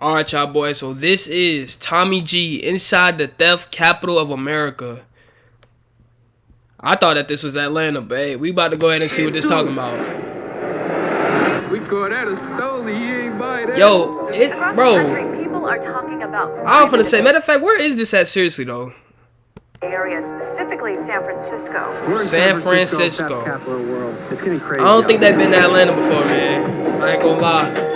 Alright, y'all boys, so this is Tommy G inside the theft capital of America. I thought that this was Atlanta, but hey, we about to go ahead and see what this talking about. We call that a stole, you ain't buy that. Yo, bro, people are talking about I was finna say, matter of fact, where is this at seriously though? Area, specifically San Francisco. We're in San Francisco. Capital of the world. It's getting crazy. I don't think they've been to Atlanta before, man. I ain't gonna lie.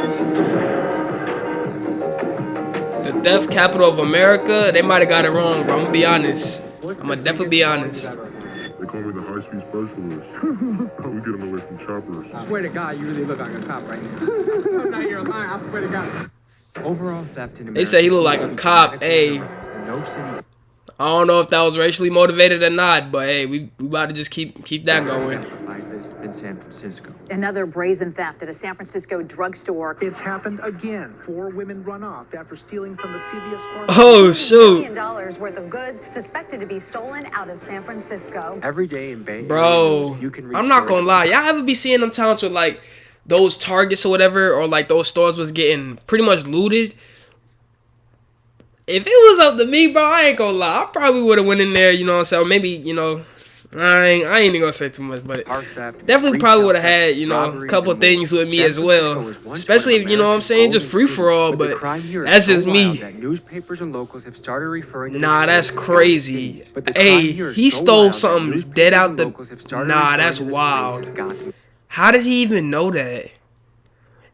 The theft capital of America, they might have got it wrong, bro. I'm gonna be honest. I'm gonna definitely be honest. They call me the high-speed specialist. We get them away from choppers. I swear to God, you really look like a cop right now. I'm not here lying. I swear to God. Overall theft in America. They say he look like a cop. Hey, I don't know if that was racially motivated or not, but hey, we about to just keep that going. In San Francisco. Another brazen theft at a San Francisco drugstore. It's happened again. 4 women run off after stealing from the CVS pharmacy. Oh shoot! $1 million worth of goods suspected to be stolen out of San Francisco. Every day in Bay Area, Bro, you can I'm not gonna lie. Y'all ever be seeing them towns with like those Targets or whatever, or like those stores was getting pretty much looted? If it was up to me, bro, I ain't gonna lie. I probably would have went in there, you know what I'm saying? Or maybe, you know, I ain't even gonna say too much, but definitely probably would have had, you know, a couple things with me as well. Especially if, you know what I'm saying, just free for all, but that's just me. Newspapers and locals have started referring to Nah, that's crazy. Hey, he stole something dead out the... Nah, that's wild. How did he even know that?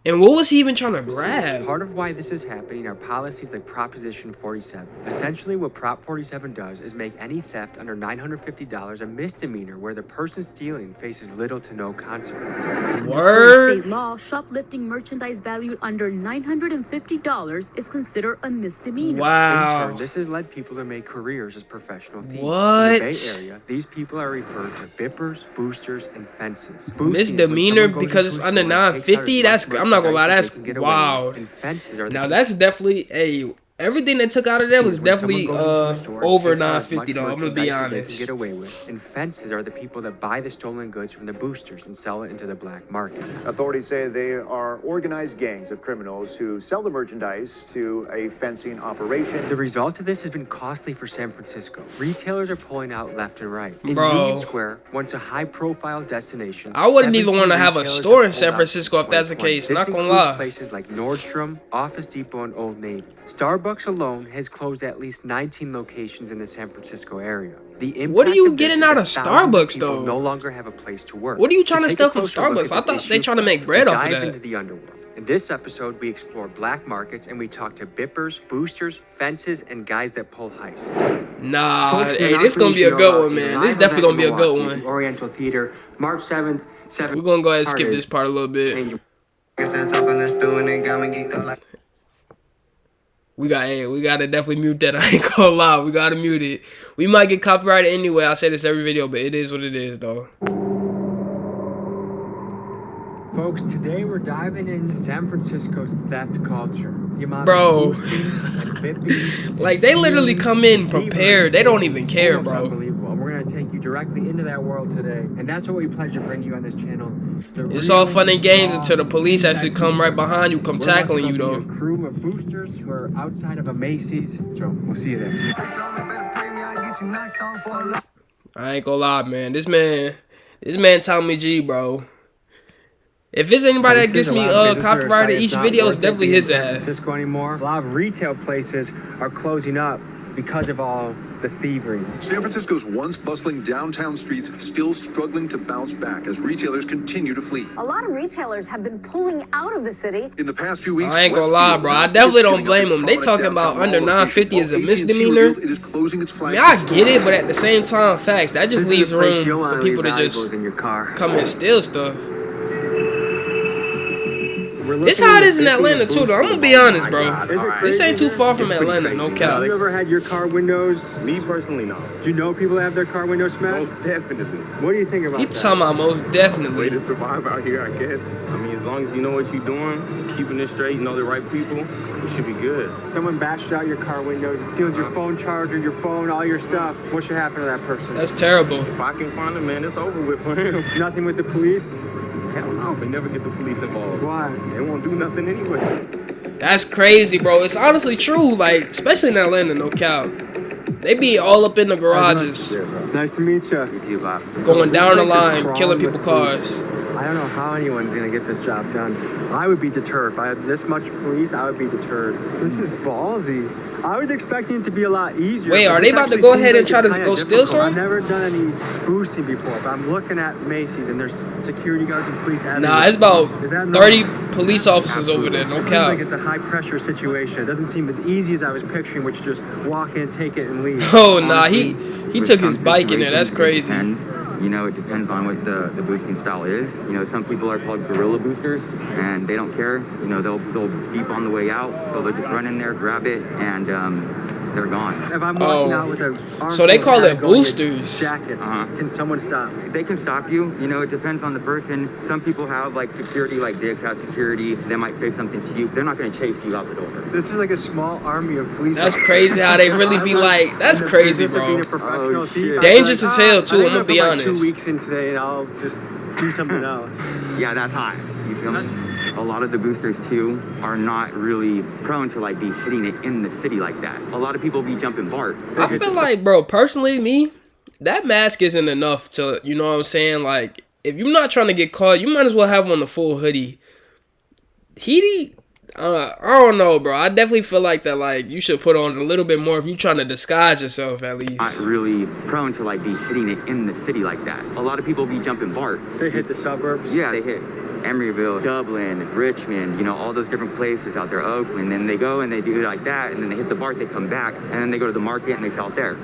And what was he even trying to grab? Part of why this is happening are policies like Proposition 47. Essentially, what Prop 47 does is make any theft under $950 a misdemeanor where the person stealing faces little to no consequence. Word? State law, shoplifting merchandise valued under $950 is considered a misdemeanor. Wow. In turn, this has led people to make careers as professional thieves. What? In the Bay Area, these people are referred to bippers, boosters, and fences. Misdemeanor because it's under 950? That's... I'm not gonna lie, that's wild. Now that's definitely everything they took out of there was definitely over 950 though. I'm gonna be honest. Get away with. And fences are the people that buy the stolen goods from the boosters and sell it into the black market. Authorities say they are organized gangs of criminals who sell the merchandise to a fencing operation. The result of this has been costly for San Francisco. Retailers are pulling out left and right. In Bro, Union Square, once a high-profile destination, I wouldn't even want to have a store in San Francisco if that's the case. Not gonna lie. Places like Nordstrom, Office Depot, and Old Navy. Starbucks alone has closed at least 19 locations in the San Francisco area. What are you getting out of Starbucks though? No longer have a place to work. What are you trying to steal from Starbucks? I thought they trying to make bread off of that. Into the underworld. In this episode, we explore black markets and we talk to bippers, boosters, fences, and guys that pull heists. Nah, hey, this gonna be a good one, man. This definitely gonna be a good one. Oriental Theater, March 7th. We're gonna go ahead and skip this part a little bit. We gotta definitely mute that. I ain't gonna lie, we gotta mute it. We might get copyrighted anyway. I say this every video, but it is what it is, though. Folks, today we're diving into San Francisco's theft culture. Bro, like they literally come in prepared. They don't even care, bro. Unbelievable. We're gonna take you directly into that world today, and that's what we pledge to bring you on this channel. It's all fun and games until the police actually come right behind you, come tackling you, though. A crew of boosters who are outside of a Macy's, so we'll see you there. I ain't gonna lie, man. This man Tommy G, bro. If it's anybody that gets me copyrighted each video, it's definitely his ass. San Francisco anymore. A lot of retail places are closing up because of all the thievery. San Francisco's once bustling downtown streets still struggling to bounce back as retailers continue to flee. A lot of retailers have been pulling out of the city. In the past few weeks, I ain't gonna lie, bro. I definitely don't blame them. They talking about under 950 is a misdemeanor. It is closing its I mean, I get it, but at the same time, facts. That just leaves room for people to just come and steal stuff. This how it is in Atlanta too, though. I'm gonna be honest, bro. This ain't too far from Atlanta, no cap. Have you ever had your car windows? Me personally, no. Do you know people that have their car windows smashed? Most definitely. What do you think about He that? talking about most Way definitely. to survive out here, I guess. I mean, as long as you know what you're doing, keeping it straight, you know the right people, it should be good. Someone bashed out your car windows, steals your phone charger, your phone, all your stuff. What should happen to that person? That's terrible. If I can find him, man, it's over with for him. Nothing with the police? Hell no, they never get the police involved. Why? They won't do nothing anyway. That's crazy, bro. It's honestly true. Like, especially in Atlanta, no cap. They be all up in the garages. Nice to meet you. Going down the line, killing people's cars. I don't know how anyone's gonna get this job done. I would be deterred. By this much police, I would be deterred. This is ballsy. I was expecting it to be a lot easier. Wait, are they about to go ahead and try to go steal some? I've never done any boosting before, but I'm looking at Macy's and there's security guards and police everywhere. Nah, it's about 30 police officers over there, no It seems cap. like it's a high pressure situation. It doesn't seem as easy as I was picturing, which is just walk in, take it, and leave. Oh, nah, he took his bike in there. That's crazy. You know, it depends on what the boosting style is. You know, some people are called guerrilla boosters, and they don't care. You know, they'll beep on the way out, so they'll just run in there, grab it, and they're gone. If I'm walking out with a so they call it boosters. Jackets, can someone stop me? They can stop you. You know, it depends on the person. Some people have like security, like Dick's has security. They might say something to you. They're not going to chase you out the door. This is like a small army of police. That's crazy how they really be like. That's crazy, bro. Oh, shit. Dangerous as hell too. I'm gonna be honest. 2 weeks in today, and I'll just do something else. Yeah, that's high. You feel me? A lot of the boosters too are not really prone to like be hitting it in the city like that. A lot of people be jumping BART. I feel like, bro, personally, me, that mask isn't enough to, you know what I'm saying? Like, if you're not trying to get caught, you might as well have on the full hoodie. I don't know, bro. I definitely feel like that, like, you should put on a little bit more if you're trying to disguise yourself, at least. Not really prone to like be hitting it in the city like that. A lot of people be jumping BART. They hit the suburbs? Yeah, they hit Emeryville, Dublin, Richmond, you know, all those different places out there, Oakland. Then they go and they do it like that, and then they hit the BART, they come back, and then they go to the market and they sell it there.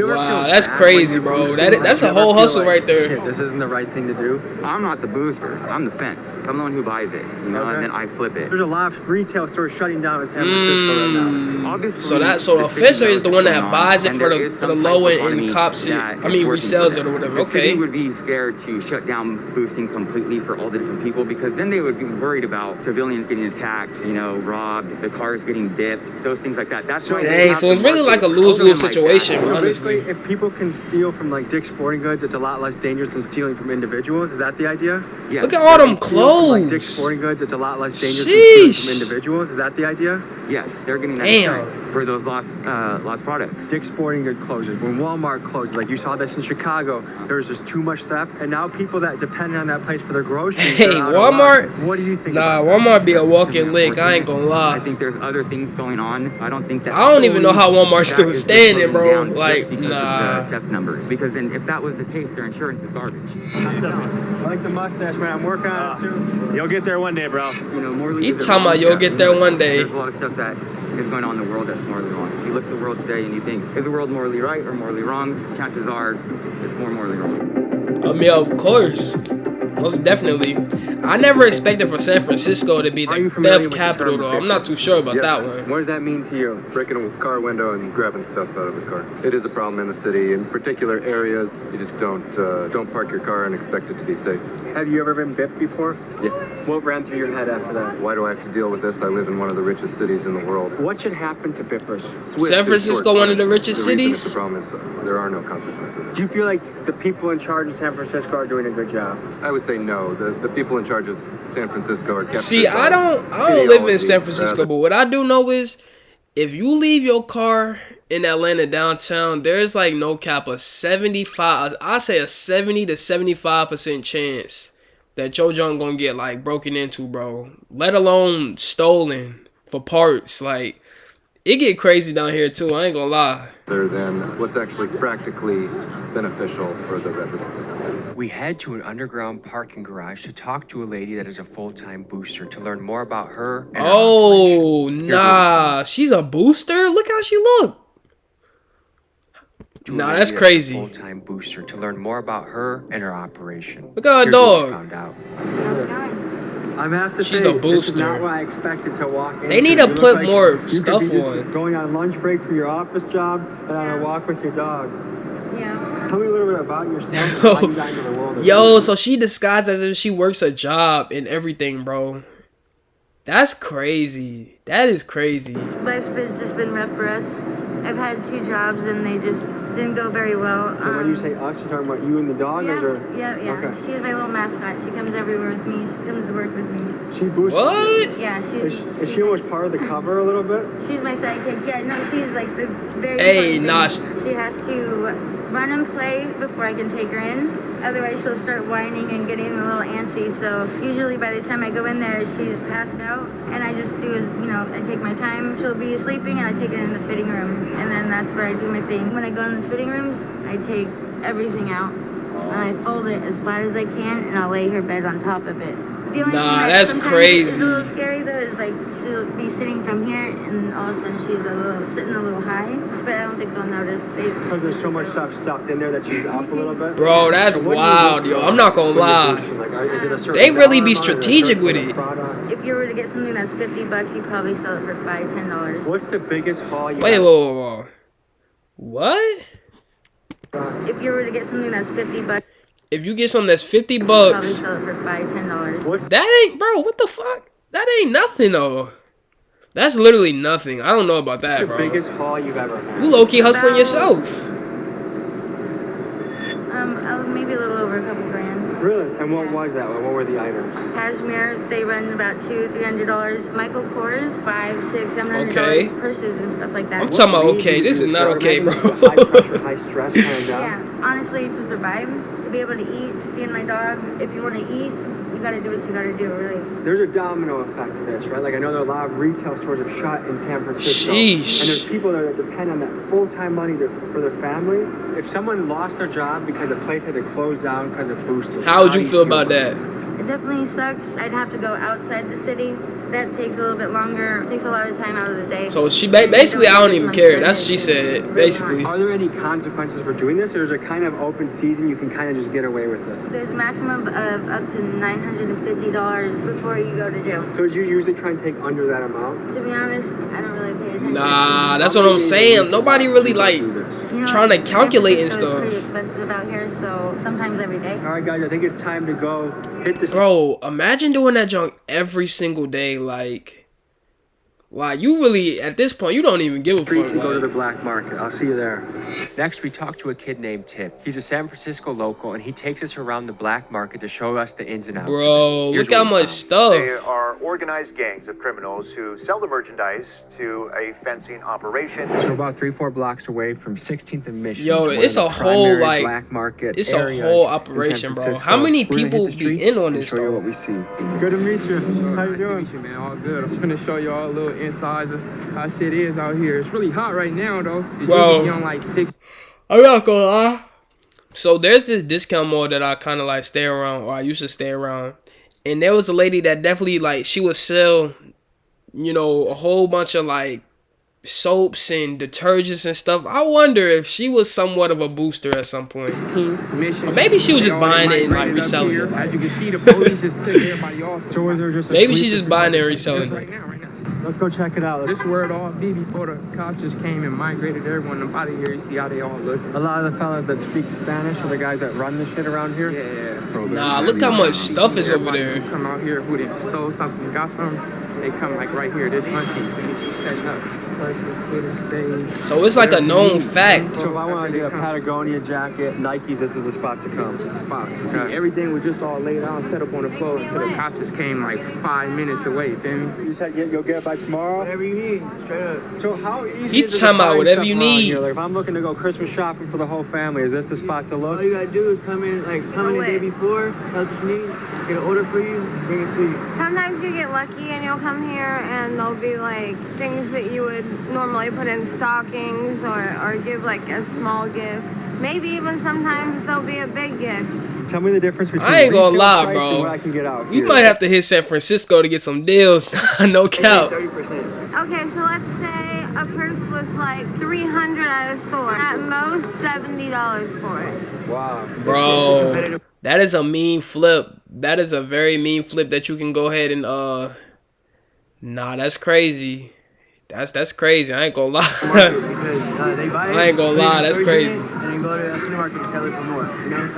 Wow, that's crazy, bro. That's a whole hustle right there. Shit, this isn't the right thing to do. I'm not the booster. I'm the fence. I'm the one who buys it, you know, and then I flip it. There's a lot of retail stores shutting down in San Francisco right now. Obviously, So a fencer is the one that buys it for the low end and cops it. I mean, resells it or whatever. The city Okay. would be scared to shut down boosting completely for all the different people, because then they would be worried about civilians getting attacked, you know, robbed, the cars getting dipped, those things like that. That's why. Dang, so it's really like a lose-lose situation, So honestly. basically, if people can steal from like Dick's Sporting Goods, it's a lot less dangerous than stealing from individuals. Is that the idea? Yeah. Look at all them Like Dick's clothes. Sporting Goods, it's a lot less dangerous than stealing from Sheesh. individuals. Is that the idea? Yes, they're getting that Damn. price for those lost products. Dick's Sporting Goods closes. When Walmart closes, like you saw this in Chicago, there was just too much theft, and now people that depend on that place for their groceries. Hey, are out of Walmart. luck. What do you think? Nah, about Walmart be a walking lick. I ain't gonna I lie. think there's other things going on. I don't think that. I don't even know how Walmart's still that is standing, bro. closing down Like, just because of nah. the theft numbers. Because then, if that was the case, their insurance is garbage. I like the mustache, man. I'm working on it too. You'll get there one day, bro. You know, morally. He talking about you'll get there one day. There's a lot of stuff that is going on in the world that's morally wrong. If you look at the world today and you think, is the world morally right or morally wrong? Chances are, it's more morally wrong. I mean, of course. Most definitely. I never expected for San Francisco to be Are you the familiar theft with the capital, term though. I'm not too sure about that one. What does that mean to you? Breaking a car window and grabbing stuff out of the car. It is a problem in the city. In particular areas, you just don't park your car and expect it to be safe. Have you ever been bit before? Yes. What ran through your head after that? Why do I have to deal with this? I live in one of the richest cities in the world. What should happen to bippers? Swift San is Francisco, short one of the term. richest The reason cities? The problem is there are no consequences. Do you feel like the people in charge in San Francisco are doing a good job? I would say no. The people in charge of San Francisco are kept. See, I don't live in San Francisco, but what I do know is if you leave your car in Atlanta downtown, there's like no cap of 75, I say a 70 to 75% chance that your junk gonna get like broken into, bro. Let alone stolen for parts. Like, it get crazy down here too, I ain't gonna lie. Than what's actually practically beneficial for the residents of the city. We head to an underground parking garage to talk to a lady that is a full-time booster to learn more about her and her Oh, operation. nah. She's a booster? Look how she look. Nah, that's crazy. Full-time booster to learn more about her and her operation. Look at her Here's what we dog. found out. I'm have to She's say, a booster. This is not what I expected to walk into. They need to You look put like more you could stuff be just on. Going on lunch break from your office job and on a walk with your dog. Yeah. Tell me a little bit about yourself and how you got into the world of Yo, business. so she disguised as if she works a job and everything, bro. That's crazy. That is crazy. Life's just been rough for us. I've had 2 jobs and they just didn't go very well. And when you say us, you're talking about you and the dog? Yeah, or yeah. Okay. She's my little mascot. She comes everywhere with me. She comes to work with me. She boosts. What? Yeah, Is she almost part of the cover a little bit? She's my sidekick. Yeah, no, she's like the very. Hey, nah. She has to run and play before I can take her in. Otherwise, she'll start whining and getting a little antsy. So usually by the time I go in there, she's passed out. And I just do is, I take my time. She'll be sleeping and I take her in the fitting room. And then that's where I do my thing. When I go in the fitting rooms, I take everything out. And I fold it as flat as I can and I'll lay her bed on top of it. The only thing that that's sometimes crazy. is a little scary though is like she'll be sitting from here and all of a sudden she's sitting a little high, but I don't think they'll notice. Because there's so much stuff stuffed in there that she's up a little bit. Bro, that's wild, yo. I'm not gonna lie. They really be strategic with it. If you were to get something that's $50, you probably sell it for $5-10. What's the biggest haul you? Wait, whoa. What? If you were to get something that's $50. If you get something that's $50, probably sell it for $5-10. That ain't, bro. What the fuck? That ain't nothing though. That's literally nothing. I don't know about that, bro. What's the biggest haul you've ever had? You low key hustling yourself. Maybe a little over a couple grand. Really? And what was that? What were the items? Cashmere, they run about $200-$300. Michael Kors, $500-$700. Okay. Purses and stuff like that. I'm talking about okay. This is not okay, bro. High pressure, high stress kind of job. Yeah, honestly, to survive, to be able to eat, to feed my dog. If you want to eat, you gotta do what you gotta do, really. There's a domino effect to this, right? Like I know there are a lot of retail stores have shut in San Francisco. Sheesh. And there's people that depend on that full-time money for their family. If someone lost their job because the place had to close down because of boosting, how would you feel about that? It definitely sucks. I'd have to go outside the city. That takes a little bit longer. It takes a lot of time out of the day. So she basically, I don't even care. That's what she said, basically. Are there any consequences for doing this, or is it kind of open season? You can kind of just get away with it. There's a maximum of up to $950 before you go to jail. So do you usually try and take under that amount? To be honest, I don't really pay attention. Nah, that's what I'm saying. Nobody really like trying to calculate and stuff. It's pretty expensive out here, so sometimes every day. All right, guys, I think it's time to go hit this. Bro, imagine doing that junk every single day. Like you really, at this point, you don't even give a fuck. And go to the black market. I'll see you there. Next, we talk to a kid named Tip. He's a San Francisco local, and he takes us around the black market to show us the ins and outs. Bro, look how much stuff. They are organized gangs of criminals who sell the merchandise to a fencing operation. So about 3-4 blocks away from 16th and Mission. Yo, it's a whole black market. It's a whole operation, bro. How many people be in on this though? What we see. Good to meet you. How you doing? Nice to meet you, man. All good. I'm just gonna show y'all a little inside of how shit is out here. It's really hot right now, though. Bro, on like 6. I'm not gonna lie. So there's this discount mall that I kind of like stay around, or I used to stay around, and there was a lady that definitely like she would sell, a whole bunch of like soaps and detergents and stuff. I wonder if she was somewhat of a booster at some point, or maybe she was just buying it and like reselling it. As you can see, the police just took everybody off. So is there just maybe she's just buying it and reselling it. Let's go check it out. This word all be before the cops just came and migrated everyone up out of here. You see how they all look. A lot of the fellas that speak Spanish are the guys that run the shit around here. Yeah. Nah, look how much stuff is over there. Come out here who done stole something, got something. They come like right here. This hunting. Setting up. So it's like a known fact. So if I want to get a Patagonia jacket, Nikes, this is the spot to come. See, everything was just all laid out, set up on the floor until the cops just came like 5 minutes away. Feel me? You said you'll get it by tomorrow? Whatever you need, straight up. So how easy He is it to talking about find whatever stuff you around need. here? Like if I'm looking to go Christmas shopping for the whole family, is this the spot to look? All you gotta do is come in the day before, tell us what you need, get an order for you, bring it to you. Sometimes you get lucky and you'll come here and there'll be like things that you would normally put in stockings or give like a small gift. Maybe even sometimes there'll be a big gift. Tell me the difference between I ain't gonna retail lie, price bro. and what I can get out You here. might have to hit San Francisco to get some deals. No cap. 30%. Okay, so let's say a purse was like $300 at a store. At most $70 for it. Wow. Bro, that is a mean flip. That is a very mean flip that you can go ahead and nah, that's crazy. That's crazy. I ain't gonna lie. I ain't gonna lie. That's crazy. And then go to the market and sell it for more.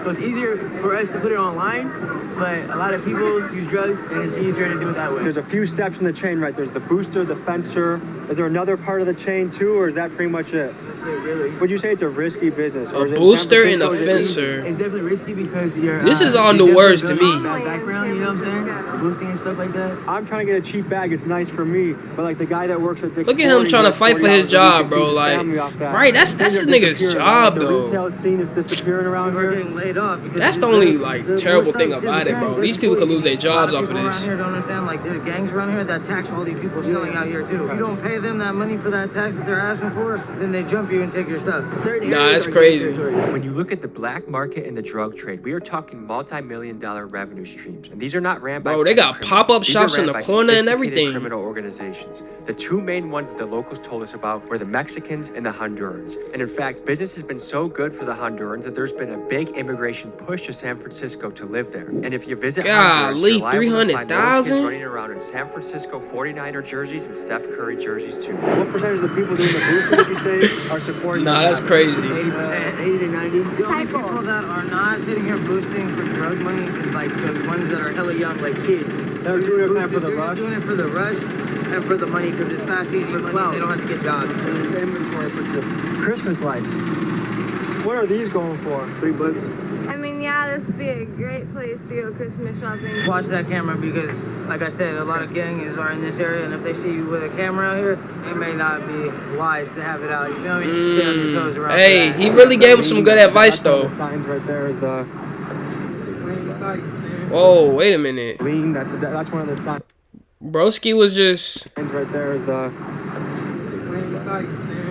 So it's easier for us to put it online, but a lot of people use drugs, and it's easier to do it that way. There's a few steps in the chain, right? There's the booster, the fencer, Is there another part of the chain too, or is that pretty much it? Really. Would you say it's a risky business? A booster and a fencer. It's definitely risky because you're. This is all new words to me. Background, you know what I'm saying? Boosting and stuff like that. I'm trying to get a cheap bag. It's nice for me, but like the guy that works at Dick's Look at him trying to fight for his job, bro. Like, right? That's his nigga's job, though. The retail scene is disappearing around here. Getting laid off. That's the only like terrible thing about it, bro. These people could lose their jobs off of People this. around here don't understand. Like there's gangs around here that tax all these people selling out here too. If you don't pay them that money for that tax that they're asking for, then they jump you and take your stuff. Nah, that's crazy. When you look at the black market and the drug trade, we are talking multi-million-dollar revenue streams, and these are not ran by. Bro, they got pop-up shops in the corner and everything. Criminal organizations. The two main ones that the locals told us about were the Mexicans and the Hondurans. And in fact, business has been so good for the Hondurans that there's been a big immigration push to San Francisco to live there. And if you visit Honduras, you're liable to find those kids running around in San Francisco 49er jerseys and Steph Curry jerseys too. What percentage of the people doing the boosting would you say are supporting? Nah, that's crazy. 80%, 80 to 90. The only people that are not sitting here boosting for drug money is like the ones that are hella young, like kids. They're doing it for the rush. They're doing it for the rush and for the money because it's fast, easy money. They don't have to get jobs. Inventory for the Christmas lights. What are these going for? $3. I mean, yeah, this would be a great place to go Christmas shopping. Watch that camera because, like I said, a lot of gangs are in this area, and if they see you with a camera out here, it may not be wise to have it out. You feel me? Stay on your toes around. Hey, he really gave him some good advice, though. The signs right there is the. Whoa, wait a minute. Lean. That's one of the signs. Broski was just. Signs right there is the.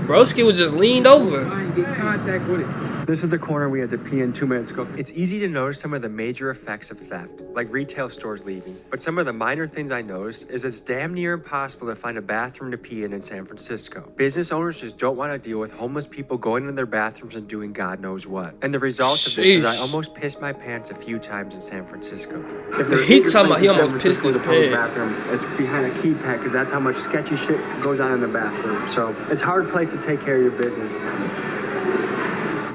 Broski was just leaned over. Contact with it. This is the corner we had to pee in 2 minutes ago. It's easy to notice some of the major effects of theft, like retail stores leaving. But some of the minor things I noticed is it's damn near impossible to find a bathroom to pee in San Francisco. Business owners just don't want to deal with homeless people going into their bathrooms and doing God knows what. And the result of this is I almost pissed my pants a few times in San Francisco. He talking about he almost pissed his pants. Bathroom, it's behind a key pad because that's how much sketchy shit goes on in the bathroom. So it's a hard place to take care of your business.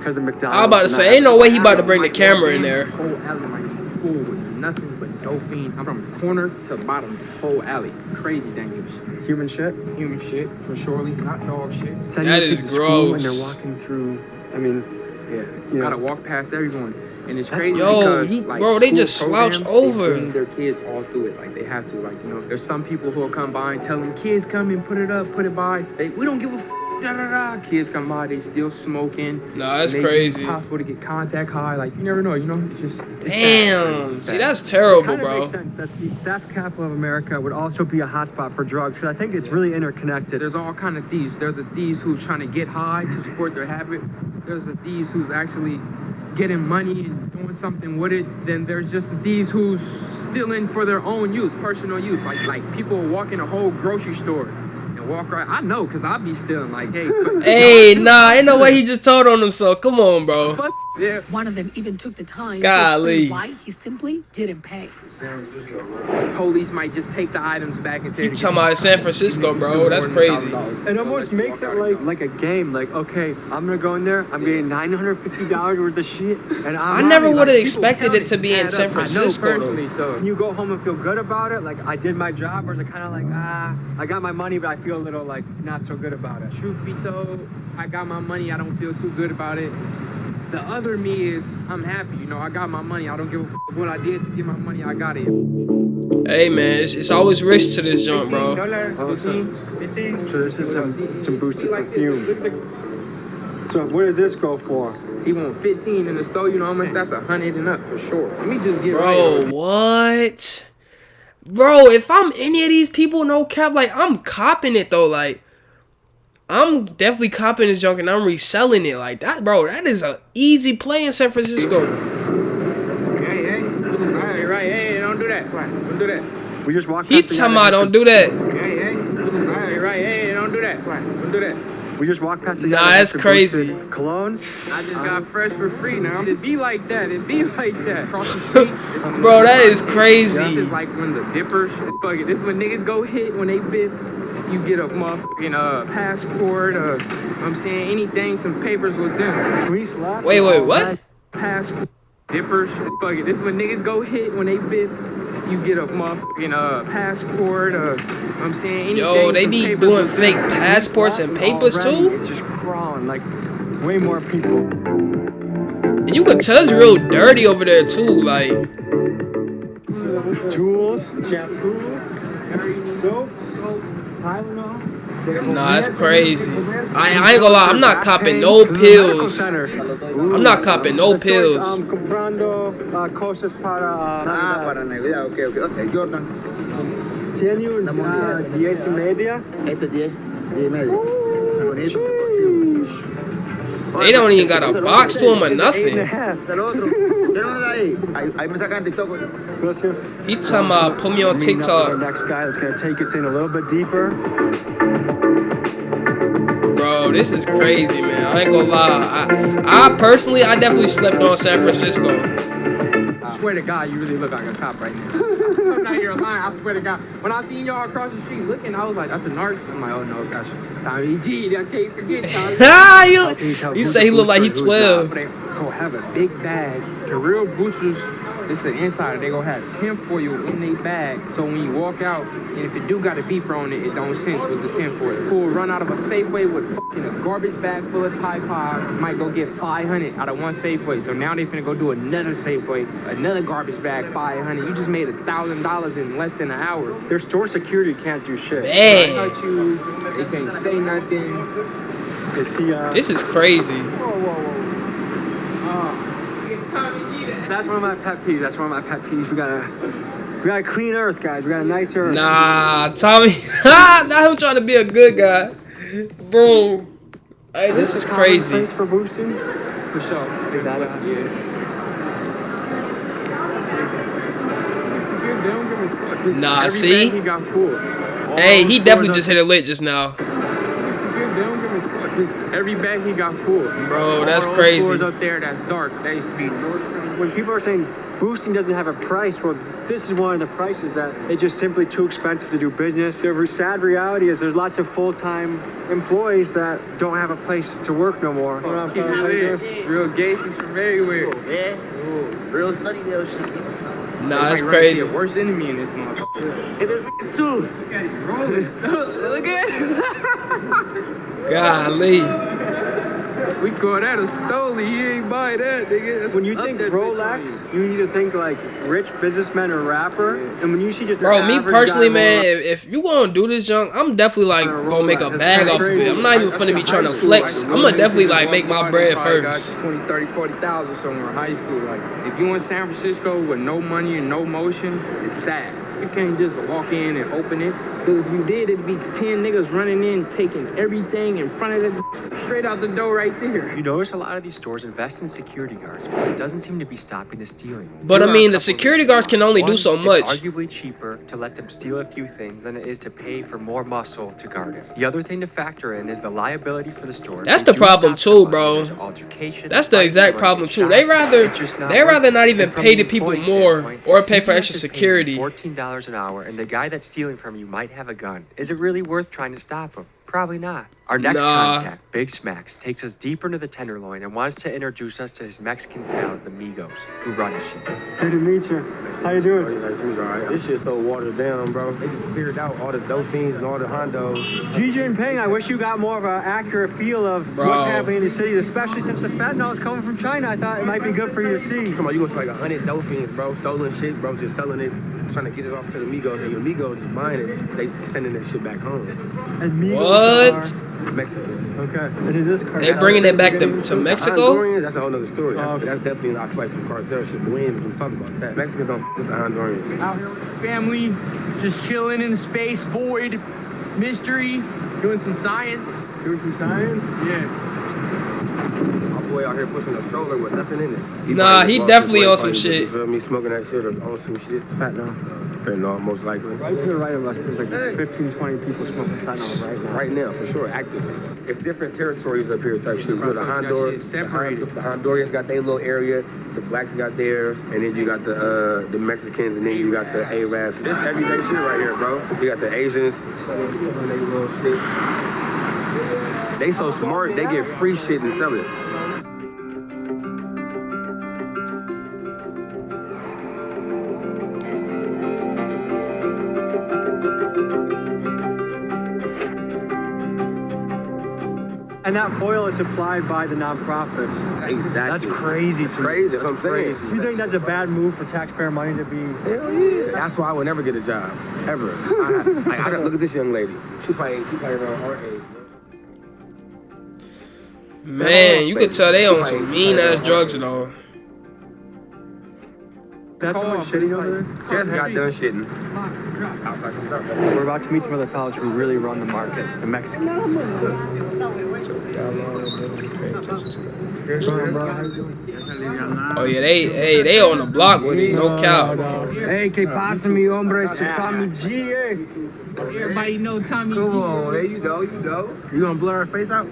The McDonald's. I was about to say, ain't no way he about to bring the camera in there. Whole alley like full with nothing but dope fiend. I'm from corner to bottom, whole alley. Crazy dangerous. Human shit? Human shit, for surely, not dog shit. That is gross. When they're walking through, I mean, yeah, you gotta walk past everyone. And it's crazy yo, because, like, bro, they just slouched over. They bring their kids all through it, like they have to. Like, you know, there's some people who will come by and tell them, kids come and put it up, put it by. We don't give a f. Kids come by, they still smoking. Nah, that's crazy. It's possible to get contact high. Like, you never know, you know? It's just. Damn. See, that's terrible, bro. Makes sense that the theft capital of America would also be a hotspot for drugs, because I think it's really interconnected. There's all kind of thieves. There's the thieves who's trying to get high to support their habit. There's the thieves who's actually getting money and doing something with it. Then there's just the thieves who's stealing for their own use, personal use. Like people walk in a whole grocery store. Walk right. I know, cause I be stealing. Like, hey. Hey, nah, ain't no way he just told on himself. Come on, bro. Yeah. One of them even took the time Golly. to explain why he simply didn't pay. Police might just take the items back and take. You talking about San Francisco, bro? That's crazy. It almost makes it like a game. Like, okay, I'm gonna go in there. I'm getting $950 worth of shit, and I never would have expected it to be in San Francisco, though. So you go home and feel good about it. Like, I did my job, or is it kind of like, I got my money, but I feel a little like not so good about it. Truth be told, I got my money. I don't feel too good about it. The other me is, I'm happy, you know, I got my money. I don't give a f what I did to get my money. I got it. Hey, man, it's always risk to this joint, bro. So this is some boosted perfume. So what does this go for? He want 15 in the store. You know how much? That's 100 and up for sure. Let me just get bro, right. What? Bro, if I'm any of these people, no cap, like, I'm copping it, though, like. I'm definitely copying this junk and I'm reselling it like that, bro. That is an easy play in San Francisco. Hey, right, hey, don't do that. Don't do that. We just walked. He talking about don't do that. Right, hey, don't do that. Don't do that. We just walked past the. Nah, that's crazy. Cologne. I just got fresh for free now. It be like that. It be like that. Cross the street. Bro, that is crazy. This is like when the dippers. Fuck it. This when niggas go hit when they bid. You get a motherfucking passport, I'm saying anything, some papers with them. Wait, what? Passport, dippers, fuck it. This when niggas go hit when they bid. You get a motherfucking passport, I'm saying. Yo, they be doing fake passports and papers too? It's just crawling, like, way more people. And you can tell it's real dirty over there too, like. Tools, shampoo, soap, Tylenol. Nah, that's crazy. I ain't gonna lie, I'm not copping no pills. I'm not copping no pills. Comprando cosas para Navidad, ok, Jordan. Tiene 10 y media. Este 10 y media. They don't even got a box to them or nothing. He talking about put me on TikTok. Next guy that's gonna take us in a little bit deeper. Bro, this is crazy, man. I ain't gonna lie. I personally, I definitely slept on San Francisco. I swear to God, you really look like a cop right now. I'm not here lying. I swear to God. When I seen y'all across the street looking, I was like, that's the narc. I'm like, oh no, gosh. Tommy G, I can't forget Tommy. You say he look like he 12. They go have a big bag. The real boosters, this is the insider. They gonna have tinfoil in their bag. So when you walk out, and if it do got a beeper on it, it don't sense with the tinfoil. Fool run out of a Safeway with fucking a garbage bag full of Tide Pods. Might go get 500 out of one Safeway. So now they finna go do another Safeway, another garbage bag, 500. You just made $1,000 in less than an hour. Their store security can't do shit. Man. They touch you. They can't say nothing. This is crazy. That's one of my pet peeves. That's one of my pet peeves. We got a clean earth, guys. We got a nice earth. Nah, Tommy. Now him trying to be a good guy. Bro. Hey, this is crazy. For boosting? For sure. Yeah. Nah, see? He got full. Hey, he definitely just hit it lit just now. Every bag he got full. Bro, that's all crazy. Stores up there that's dark. They used to be Nordstrom. When people are saying boosting doesn't have a price, well, this is one of the prices that it's just simply too expensive to do business. The sad reality is there's lots of full-time employees that don't have a place to work no more. Real gangsters from everywhere. Yeah. Real Sunnydale shit. Nah, that's crazy. The worst enemy in this motherfucker. It is too. Look at it. Golly. We call that a stoley. He ain't buy that, nigga. That's when you think Rolex, you either think like rich businessman or rapper. And when you see just bro, me personally, man, if you gonna do this junk, I'm definitely like gonna make a bag off of it. I'm not even finna be trying to flex. I'm gonna definitely like make my bread first. 20, 30, 40,000 somewhere in high school. Like, if you in San Francisco with no money and no motion, it's sad. You can't just walk in and open it. Because if you did, it'd be 10 niggas running in, taking everything in front of it, straight out the door right there. You notice a lot of these stores invest in security guards, but it doesn't seem to be stopping the stealing. But I mean, the security guards can only do so much. It's arguably cheaper to let them steal a few things than it is to pay for more muscle to guard it. The other thing to factor in is the liability for the stores. That's the problem too, bro. That's the exact problem too. They rather not even pay the people more or pay for extra security. $14 an hour, and the guy that's stealing from you might have a gun. Is it really worth trying to stop him? Probably not. Our next contact, Big Smacks, takes us deeper into the Tenderloin and wants to introduce us to his Mexican pals, the Migos, who run his shit. Good to meet you. How you doing? Nice to meet you. All right. This shit's so watered down, bro. They just cleared out all the Dolphins and all the Hondos. Xi Jinping, I wish you got more of an accurate feel of what's happening in the city, especially since the fentanyl is coming from China. I thought it might be good for you to see. Come on, you go to like 100 Dolphins, bro. Stolen shit, bro. Just selling it, trying to get it off to the Migos. And the Migos is buying it. They sending that shit back home. And Migos what? Mexicans. Okay. And is this they bringing it back to Mexico? Honduran, that's a whole other story. That's definitely not fight some cartel shit. We ain't even talk about that. Mexicans don't f with the Hondurans. Out here with the family, just chilling in the space void, mystery, doing some science. Doing some science? Yeah. My boy out here pushing a stroller with nothing in it. Nah, he definitely on some shit. Me smoking that shit or on some shit. Fentanyl, most likely. Right to the right of us, there's like 15, 20 people smoking fentanyl right now. Right now, for sure, actively. It's different territories up here type shit. You know, the Hondurans got their little area, the blacks got theirs, and then you got the Mexicans, and then you got the Arabs. This everyday shit right here, bro. You got the Asians, selling their little shit. They so smart, they get free shit and sell it. And that foil is supplied by the nonprofits. Exactly. That's crazy. Crazy. That's what I'm saying. You think that's a bad move for taxpayer money to be? Hell yeah. That's why I would never get a job, ever. I gotta look at this young lady. She probably around our age. Man, you could tell they on some mean ass drugs though. That's how much shitting over there? Just got done shitting. We're about to meet some other fellas who really run the market, the Mexicans. Oh yeah, they on the block with it, no cow. Hey, que pasa mi hombre, it's Tommy G, eh? Everybody know Tommy G. Come on, there you go, you know. You gonna blur our face out?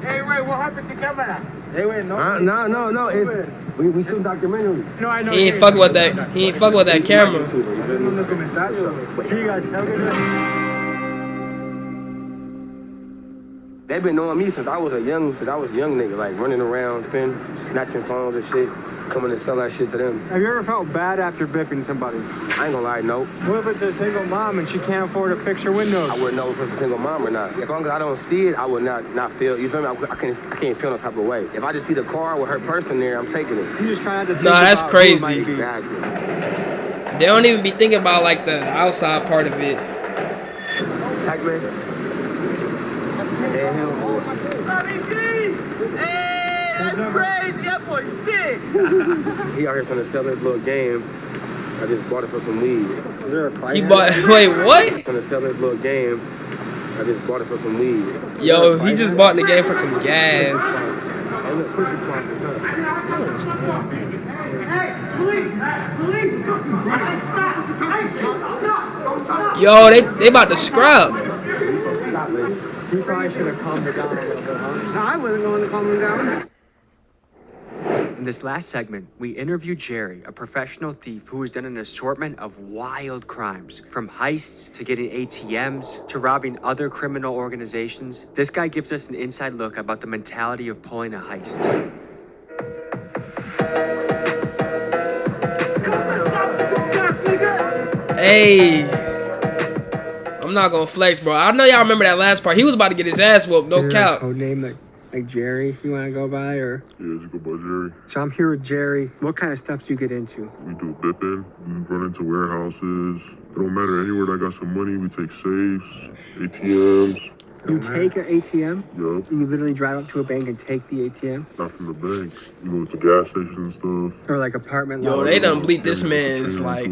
Hey, wait, what happened to camera? Hey, wait, no. No. We shoot documentary. No, I know. He ain't fuck with that. He ain't fuck with that camera. See you guys. Have a good night. They've been knowing me since I was a young nigga, like running around, snatching phones and shit, coming to sell that shit to them. Have you ever felt bad after bipping somebody? I ain't gonna lie, no. What if it's a single mom and she can't afford to fix her windows? I wouldn't know if it's a single mom or not. As long as I don't see it, I would not feel. You feel me? I can't feel no type of way. If I just see the car with her purse in there, I'm taking it. You just trying to. Nah, that's crazy. Exactly. They don't even be thinking about like the outside part of it. That's crazy. That boy sick. He out here trying to sell his little game. I just bought it for some weed. Is there a price? He bought. Wait, what? Trying to sell his little game. I just bought it for some weed. Yo, he just bought the game for some gas. Yo, they about to scrap. You probably should have calmed her down a little bit, huh? I wasn't going to calm her down. In this last segment, we interviewed Jerry, a professional thief who has done an assortment of wild crimes, from heists to getting ATMs to robbing other criminal organizations. This guy gives us an inside look about the mentality of pulling a heist. Hey, I'm not gonna flex, bro. I know y'all remember that last part. He was about to get his ass whooped, no cap. Code name like Jerry, you want to go by, or? Yeah, you go by Jerry. So I'm here with Jerry. What kind of stuff do you get into? We do bipping, we run into warehouses. It don't matter, anywhere that got some money, we take safes, ATMs. You take an ATM? Yup. You literally drive up to a bank and take the ATM? Not from the bank. We go to gas stations and stuff. Or like apartment Yo, levels? they done bleep this man's like...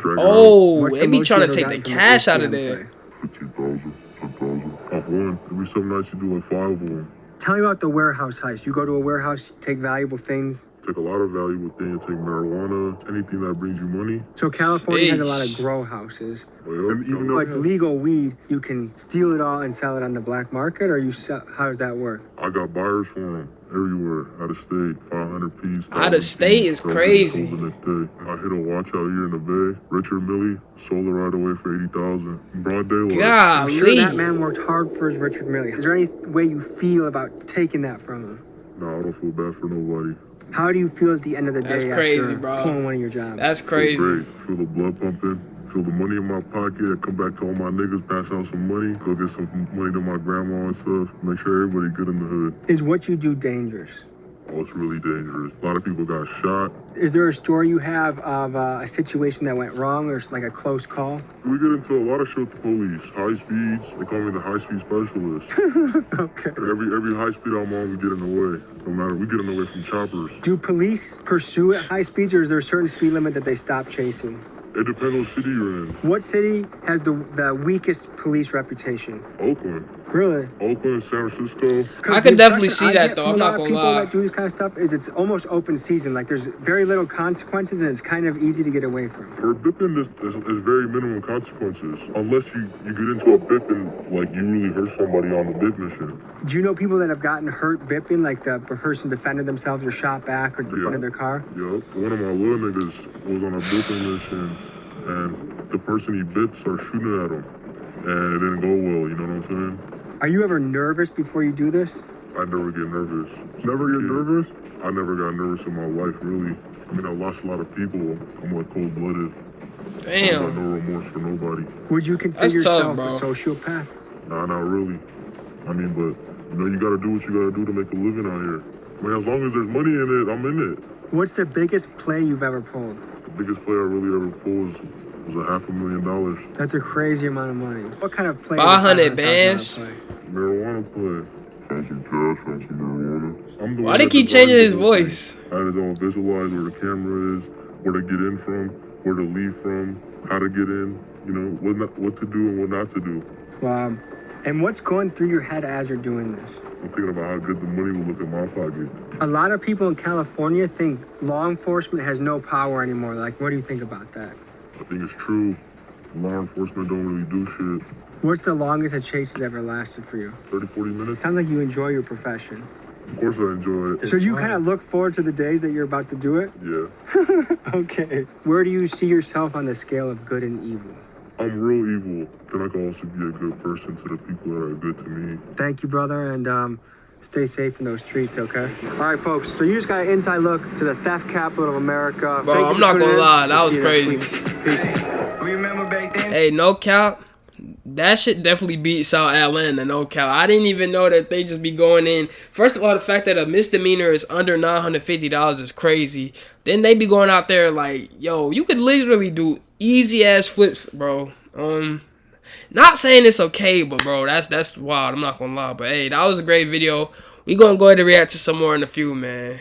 Oh, they be trying to take the cash out of there. 15,000, 10,000. Off one. Every some nights you do like 5 of them. Tell me about the warehouse heist. You go to a warehouse, you take valuable things. Take a lot of valuable things. Take marijuana, anything that brings you money. So California has a lot of grow houses. And even though it's legal weed, you can steal it all and sell it on the black market, or you sell, how does that work? I got buyers for them everywhere, out of state, 500 piece. Out of state is crazy. I hit a watch out here in the Bay. Richard Milley sold it right away for 80,000. Broad daylight. I'm sure that man worked hard for his Richard Milley. Is there any way you feel about taking that from him? No, I don't feel bad for nobody. How do you feel at the end of the day? That's crazy, after bro. Pulling one of your jobs? That's crazy. Feel great. Feel the blood pumping. Feel the money in my pocket. I come back to all my niggas, pass out some money. Go get some money to my grandma and stuff. Make sure everybody good in the hood. Is what you do dangerous? Oh, it's really dangerous. A lot of people got shot. Is there a story you have of a situation that went wrong, or like a close call? We get into a lot of shit with the police. High speeds. They call me the high speed specialist. Okay. Every high speed I'm on, we get in the way. No matter, we get in the way from choppers. Do police pursue at high speeds, or is there a certain speed limit that they stop chasing? It depends on city you're in. What city has the weakest police reputation? Oakland. Really? Oakland, San Francisco. I can definitely see that though. I'm not gonna lie. People that do this kind of stuff is it's almost open season. Like there's very little consequences and it's kind of easy to get away from. For bipping, there's very minimal consequences. Unless you get into a bipping, like you really hurt somebody on the bip mission. Do you know people that have gotten hurt bipping, like the person defended themselves or shot back or defended their car? Yup. One of my little niggas was on a bipping mission and the person he bit started shooting at him. And it didn't go well, you know what I'm saying? Are you ever nervous before you do this? I never get nervous. Never get nervous? I never got nervous in my life, really. I mean, I lost a lot of people. I'm like cold-blooded. Damn. I got no remorse for nobody. Would you consider yourself a sociopath? Nah, not really. I mean, but you know, you gotta do what you gotta do to make a living out here. I mean, as long as there's money in it, I'm in it. What's the biggest play you've ever pulled? The biggest play I really ever pulled was $500,000. That's a crazy amount of money. What kind of play? 500 bands. Marijuana play. Found some cash, found some marijuana. I'm the Why one they that keep designed changing his the voice? thing. I had to all visualize where the camera is, where to get in from, where to leave from, how to get in, you know, what to do and what not to do. Wow. And what's going through your head as you're doing this? I'm thinking about how good the money will look in my pocket. A lot of people in California think law enforcement has no power anymore. Like, what do you think about that? I think it's true. Law enforcement don't really do shit. What's the longest a chase has ever lasted for you? 30, 40 minutes. Sounds like you enjoy your profession. Of course I enjoy it. So you kind of look forward to the days that you're about to do it? Yeah. Okay. Where do you see yourself on the scale of good and evil? I'm real evil. Then I can also be a good person to the people that are good to me. Thank you, brother, and stay safe in those streets, okay? All right, folks, so you just got an inside look to the theft capital of America. Bro, I'm not gonna lie, that was crazy. Hey, no cap. That shit definitely beats out Atlanta, no cap. I didn't even know that they just be going in. First of all, the fact that a misdemeanor is under $950 is crazy. Then they be going out there like, yo, you could literally do easy ass flips, bro. Not saying it's okay, but bro, that's wild. I'm not gonna lie. But hey, that was a great video. We gonna go ahead and react to some more in a few, man.